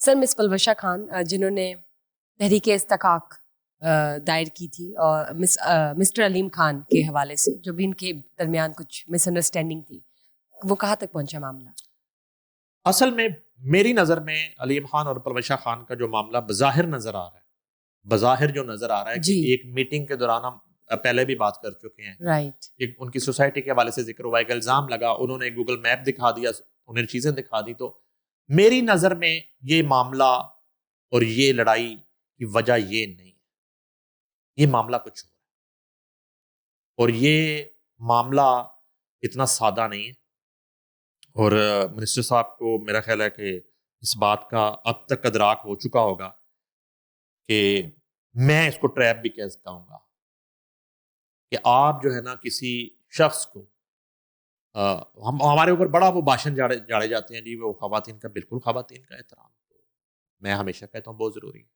سر مس پلوشہ خان جنہوں نے تحریک استحقاق دائر کی تھی اور مسٹر علیم خان کے حوالے سے جو بھی ان کے درمیان کچھ مس انڈرسٹینڈنگ تھی، وہ کہاں تک پہنچا معاملہ؟ اصل میں میری نظر میں علیم خان اور پلوشہ خان کا جو معاملہ بظاہر نظر آ رہا ہے، بظاہر جو نظر آ رہا ہے کہ ایک میٹنگ کے دوران ہم پہلے بھی بات کر چکے ہیں، رائٹ، ان کی سوسائٹی کے حوالے سے ذکر ہوا، ایک الزام لگا، انہوں نے گوگل میپ دکھا دیا، انہیں چیزیں دکھا دی. تو میری نظر میں یہ معاملہ اور یہ لڑائی کی وجہ یہ نہیں ہے، یہ معاملہ کچھ اور ہے، اور یہ معاملہ اتنا سادہ نہیں ہے. اور منسٹر صاحب کو میرا خیال ہے کہ اس بات کا اب تک ادراک ہو چکا ہوگا کہ میں اس کو ٹریپ بھی کہوں گا کہ آپ جو ہے نا کسی شخص کو ہمارے اوپر بڑا وہ بھاشن جاڑے جاتے ہیں جی وہ خواتین کا، بالکل خواتین کا احترام میں ہمیشہ کہتا ہوں بہت ضروری ہے،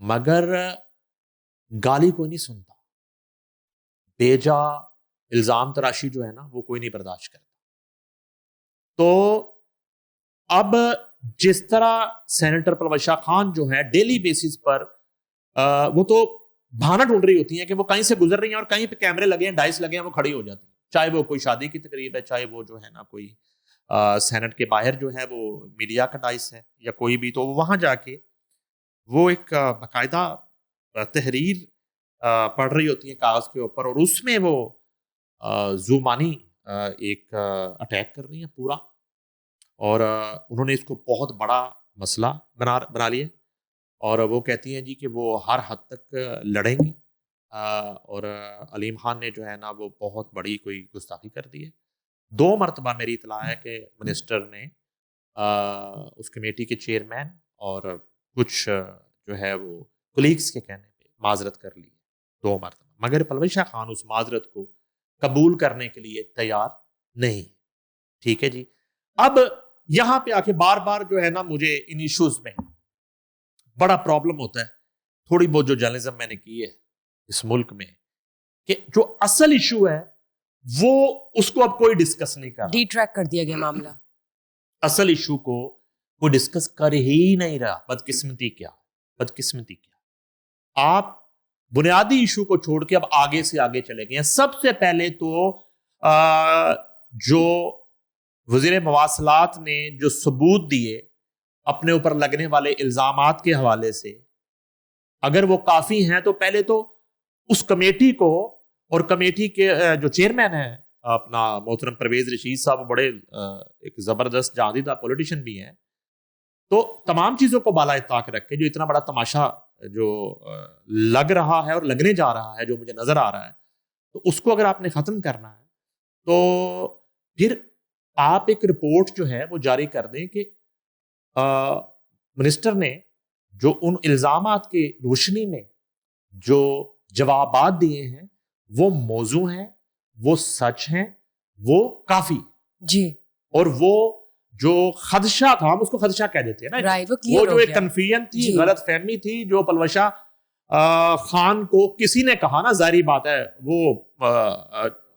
مگر گالی کوئی نہیں سنتا، بیجا الزام تراشی جو ہے نا وہ کوئی نہیں برداشت کرتا. تو اب جس طرح سینیٹر پلوشہ خان جو ہے ڈیلی بیسس پر وہ تو بہانہ ڈھونڈ رہی ہوتی ہیں کہ وہ کہیں سے گزر رہی ہیں اور کہیں پہ کیمرے لگے ہیں، ڈائس لگے ہیں، وہ کھڑی ہو جاتی ہیں، چاہے وہ کوئی شادی کی تقریب ہے، چاہے وہ جو ہے نا کوئی سینٹ کے باہر جو ہے وہ میڈیا کا ڈائس ہے یا کوئی بھی، تو وہاں جا کے وہ ایک باقاعدہ تحریر پڑھ رہی ہوتی ہے کاغذ کے اوپر، اور اس میں وہ زومانی ایک اٹیک کر رہی ہیں پورا، اور انہوں نے اس کو بہت بڑا مسئلہ بنا لیا، اور وہ کہتی ہیں جی کہ وہ ہر حد تک لڑیں گے، اور علیم خان نے جو ہے نا وہ بہت بڑی کوئی گستاخی کر دی ہے. 2 مرتبہ میری اطلاع ہے کہ منسٹر نے اس کمیٹی کے چیئرمین اور کچھ جو ہے وہ کولیگز کے کہنے پہ معذرت کر لی 2 مرتبہ، مگر پلوشہ خان اس معذرت کو قبول کرنے کے لیے تیار نہیں. ٹھیک ہے جی، اب یہاں پہ آ کے بار بار جو ہے نا مجھے ان ایشوز میں بڑا پرابلم ہوتا ہے، تھوڑی بہت جو جرنلزم میں نے کی ہے اس ملک میں، کہ جو اصل ایشو ہے وہ اس کو اب کوئی ڈسکس نہیں کر، ڈی ٹریک کر دیا گیا معاملہ، اصل ایشو کو کوئی ڈسکس کر ہی نہیں رہا. بدقسمتی کیا آپ بنیادی ایشو کو چھوڑ کے اب آگے سے آگے چلے گئے ہیں. سب سے پہلے تو جو وزیر مواصلات نے جو ثبوت دیے اپنے اوپر لگنے والے الزامات کے حوالے سے، اگر وہ کافی ہیں تو پہلے تو اس کمیٹی کو، اور کمیٹی کے جو چیئرمین ہیں اپنا محترم پرویز رشید صاحب، بڑے ایک زبردست جاندیدہ پولیٹیشین بھی ہیں، تو تمام چیزوں کو بالائے طاق رکھ کے جو اتنا بڑا تماشا جو لگ رہا ہے اور لگنے جا رہا ہے، جو مجھے نظر آ رہا ہے، تو اس کو اگر آپ نے ختم کرنا ہے تو پھر آپ ایک رپورٹ جو ہے وہ جاری کر دیں کہ منسٹر نے جو ان الزامات کی روشنی میں جو جوابات دیے ہیں وہ موزوں ہیں، وہ سچ ہیں، وہ کافی جی، اور وہ جو خدشہ تھا، ہم اس کو خدشہ کہہ دیتے ہیں نا، وہ جو ایک کنفیوژن تھی، غلط فہمی تھی جو پلوشہ خان کو کسی نے کہا نا، ظاہری بات ہے وہ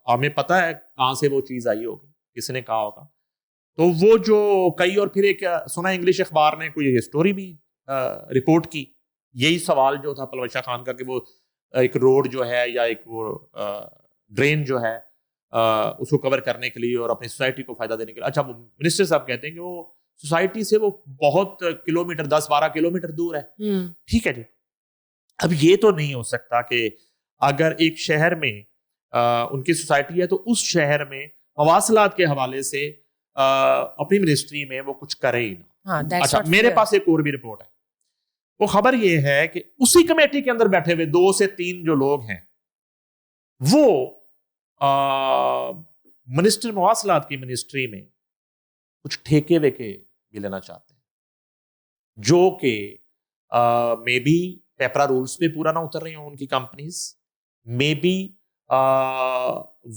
ہمیں پتہ ہے کہاں سے وہ چیز آئی ہوگی، کسی نے کہا ہوگا، تو وہ جو کئی، اور پھر ایک سنا انگلش اخبار نے کوئی اسٹوری بھی رپورٹ کی، یہی سوال جو تھا پلوشہ خان کا کہ وہ ایک روڈ جو ہے یا ایک وہ ڈرین جو ہے اس کو کور کرنے کے لیے اور اپنی سوسائٹی کو فائدہ دینے کے لیے، اچھا وہ منسٹر صاحب کہتے ہیں کہ وہ سوسائٹی سے وہ بہت کلومیٹر 10-12 کلومیٹر دور ہے. ٹھیک ہے جی، اب یہ تو نہیں ہو سکتا کہ اگر ایک شہر میں ان کی سوسائٹی ہے تو اس شہر میں مواصلات کے حوالے سے اپنی منسٹری میں وہ کچھ کرے ہی نہ. اچھا، میرے پاس ایک اور بھی رپورٹ ہے، وہ خبر یہ ہے کہ اسی کمیٹی کے اندر بیٹھے ہوئے 2 سے 3 جو لوگ ہیں وہ منسٹر مواصلات کی منسٹری میں کچھ ٹھیکے ویکے بھی لینا چاہتے ہیں، جو کہ مے بی پیپرا رولز پہ پورا نہ اتر رہی ہوں ان کی کمپنیز، مے بی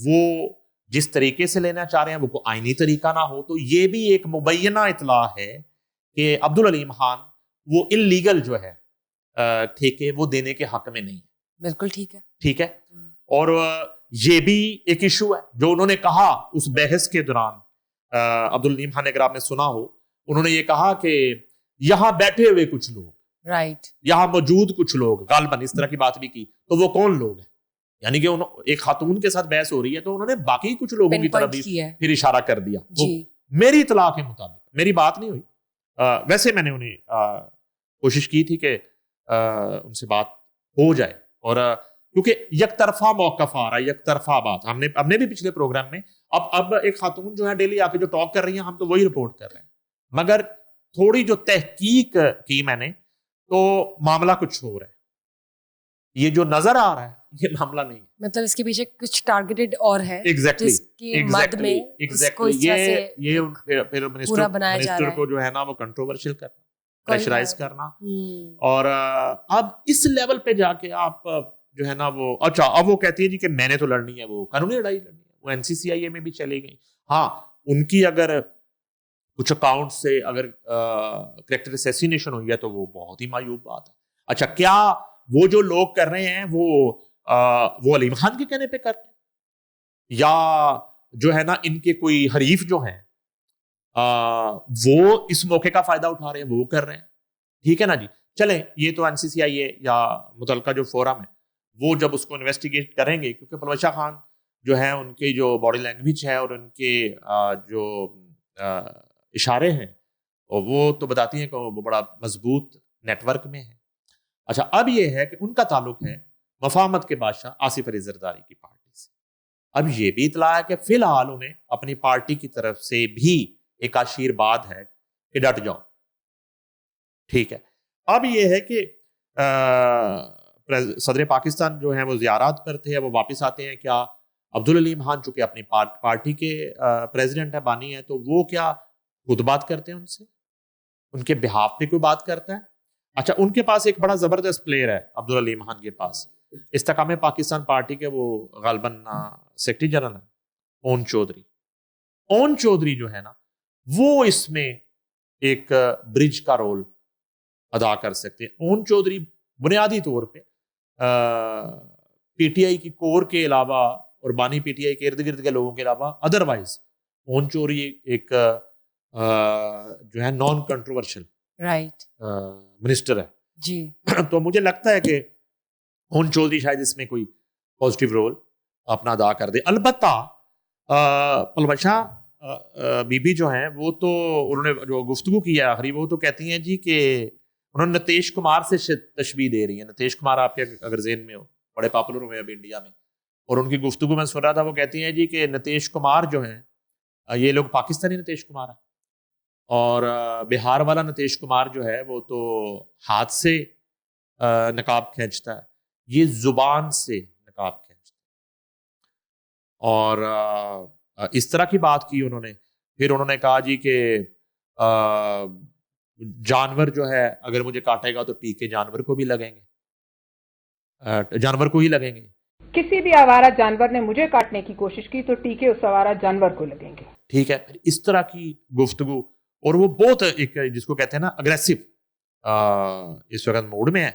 وہ جس طریقے سے لینا چاہ رہے ہیں وہ کوئی آئینی طریقہ نہ ہو. تو یہ بھی ایک مبینہ اطلاع ہے کہ عبدالعلیم خان وہ انلیگل جو ہے ٹھیکے وہ دینے کے حق میں نہیں ہے. بالکل ٹھیک ہے. اور یہ بھی ایک ایشو ہے جو انہوں نے کہا اس بحث کے دوران. عبدالعلیم خان، اگر آپ نے سنا ہو، انہوں نے یہ کہا کہ یہاں بیٹھے ہوئے کچھ لوگ، رائٹ، یہاں موجود کچھ لوگ غالباً اس طرح کی بات بھی کی، تو وہ کون لوگ ہیں؟ یعنی کہ ایک خاتون کے ساتھ بحث ہو رہی ہے تو انہوں نے باقی کچھ لوگوں کی طرف بھی پھر اشارہ کر دیا. جی میری اطلاع کے مطابق، میری بات نہیں ہوئی، ویسے میں نے انہیں کوشش کی تھی کہ ان سے بات ہو جائے، اور کیونکہ یک طرفہ موقف آ رہا ہے، یک طرفہ بات ہم نے بھی پچھلے پروگرام میں، اب ایک خاتون جو ہے ڈیلی آ کے جو ٹاک کر رہی ہیں ہم تو وہی رپورٹ کر رہے ہیں، مگر تھوڑی جو تحقیق کی میں نے تو معاملہ کچھ ہو رہا ہے. یہ جو نظر آ رہا ہے یہ معاملہ نہیں ہے، مطلب اس کے پیچھے کچھ ٹارگیٹڈ اور ہے ایگزیکٹلی جس کی مد میں اس کو اس طرح سے یہ پھر منسٹر کو جو ہے نا وہ کنٹروورشل کرنا، پریشرائز کرنا، اور اب اس لیول پہ جا کے آپ جو ہے نا وہ اچھا اب وہ کہتی ہے جی کہ میں نے تو لڑنی ہے، وہ قانونی لڑائی لڑنی ہے، وہ NCCIA میں بھی چلی گئی. ہاں ان کی اگر کچھ اکاؤنٹ سے اگر کریکٹر اسیسینیشن ہوئی ہے تو وہ بہت ہی معیوب بات ہے. اچھا کیا وہ جو لوگ کر رہے ہیں وہ علیم خان کے کہنے پہ کر رہے ہیں، یا جو ہے نا ان کے کوئی حریف جو ہیں وہ اس موقع کا فائدہ اٹھا رہے ہیں، وہ کر رہے ہیں؟ ٹھیک ہے نا جی، چلیں یہ تو NCCIA یا متعلقہ جو فورم ہے وہ جب اس کو انویسٹیگیٹ کریں گے، کیونکہ پلوشا خان جو ہے ان کی جو باڈی لینگویج ہے اور ان کے جو اشارے ہیں وہ تو بتاتی ہیں کہ وہ بڑا مضبوط نیٹ ورک میں ہے. اچھا اب یہ ہے کہ ان کا تعلق ہے مفاہمت کے بادشاہ آصف علی زرداری کی پارٹی سے. اب یہ بھی اطلاع ہے کہ فی الحال انہیں اپنی پارٹی کی طرف سے بھی ایک آشیرواد ہے کہ ڈٹ جاؤ. ٹھیک ہے، اب یہ ہے کہ صدر پاکستان جو ہیں وہ زیارات پر تھے، وہ واپس آتے ہیں. کیا عبدالعلیم خان چونکہ اپنی پارٹی کے پریزیڈنٹ ہے، بانی ہے، تو وہ کیا خود بات کرتے ہیں ان سے، ان کے بہاف پہ کوئی بات کرتا ہے؟ اچھا ان کے پاس ایک بڑا زبردست پلیئر ہے عبدالعلیم خان کے پاس، استحکام پاکستان پارٹی کے وہ غالباً سیکرٹری جنرل ہیں، اون چودھری. اون چودھری جو ہے نا وہ اس میں ایک برج کا رول ادا کر سکتے ہیں. اون چودھری بنیادی طور پہ PTI کی کور کے علاوہ اور بانی PTI کے ارد گرد کے لوگوں کے علاوہ ادروائز اون چودھری ایک جو ہے نان کنٹروورشل رائٹ منسٹر ہے جی. تو مجھے لگتا ہے کہ اون چودھری شاید اس میں کوئی پازیٹیو رول اپنا ادا کر دے. البتہ پلوشا بی بی جو ہیں وہ تو انہوں نے جو گفتگو کی ہے آخری، وہ تو کہتی ہیں جی کہ انہوں نے نتیش کمار سے تشبیہ دے رہی ہیں. نتیش کمار آپ کے اگر ذہن میں ہو بڑے پاپولر ہوئے ابھی انڈیا میں، اور ان کی گفتگو میں سن رہا تھا وہ کہتی ہیں جی کہ نتیش کمار جو ہیں یہ لوگ پاکستانی نتیش کمار ہیں، اور بہار والا نتیش کمار جو ہے وہ تو ہاتھ سے نقاب کھینچتا ہے، یہ زبان سے نقاب کھینچتا ہے. اور اس طرح کی بات کی انہوں نے. پھر انہوں نے کہا جی کہ جانور جو ہے اگر مجھے کاٹے گا تو ٹیکے جانور کو بھی لگیں گے، جانور کو ہی لگیں گے. کسی بھی آوارہ جانور نے مجھے کاٹنے کی کوشش کی تو ٹیکے اس آوارہ جانور کو لگیں گے. ٹھیک ہے، پھر اس طرح کی گفتگو، اور وہ بہت ایک جس کو کہتے ہیں نا اگریسو اس وقت موڈ میں ہے،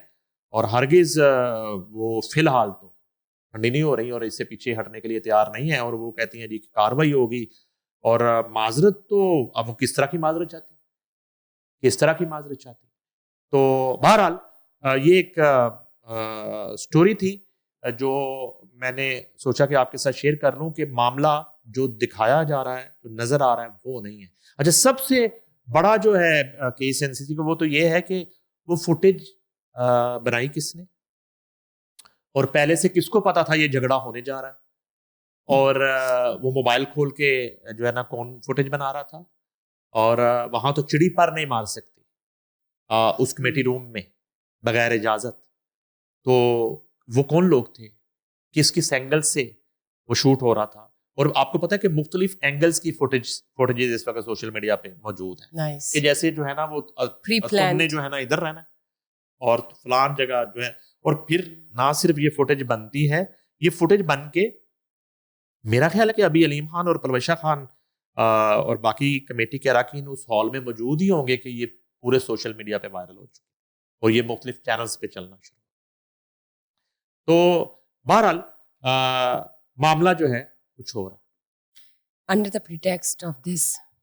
اور ہرگز وہ فی الحال تو ٹھنڈی نہیں ہو رہی اور اس سے پیچھے ہٹنے کے لیے تیار نہیں ہے. اور وہ کہتی ہیں جی کہ کاروائی ہوگی، اور معذرت تو اب وہ کس طرح کی معذرت چاہتی ہیں، کس طرح کی معذرت چاہتی ہیں. تو بہرحال یہ ایک سٹوری تھی جو میں نے سوچا کہ آپ کے ساتھ شیئر کر لوں کہ معاملہ جو دکھایا جا رہا ہے، جو نظر آ رہا ہے وہ نہیں ہے. اچھا سب سے بڑا جو ہے کیس NCC کا وہ تو یہ ہے کہ وہ فوٹیج بنائی کس نے، اور پہلے سے کس کو پتا تھا یہ جھگڑا ہونے جا رہا ہے، اور وہ موبائل کھول کے جو ہے نا کون فوٹیج بنا رہا تھا. اور وہاں تو چڑی پر نہیں مار سکتی اس کمیٹی روم میں بغیر اجازت. تو وہ کون لوگ تھے، کس کس اینگل سے وہ شوٹ ہو رہا تھا. اور آپ کو پتا ہے کہ مختلف اینگلز کی فوٹیجز اس وقت سوشل میڈیا پہ موجود ہیں کہ جیسے جو ہے نا وہ تم نے جو ہے نا ادھر رہنا اور فلان جگہ جو ہے. اور پھر نہ صرف یہ فوٹیج بنتی ہے، یہ فوٹیج بن کے میرا خیال ہے کہ ابھی علیم خان اور پلوشا خان اور باقی کمیٹی کے اراکین اس ہال میں موجود ہی ہوں گے کہ یہ پورے سوشل میڈیا پہ وائرل ہو چکے اور یہ مختلف چینلز پہ چلنا شروع. تو بہرحال معاملہ جو ہے کچھ ہو رہا ہے. Under the pretext of this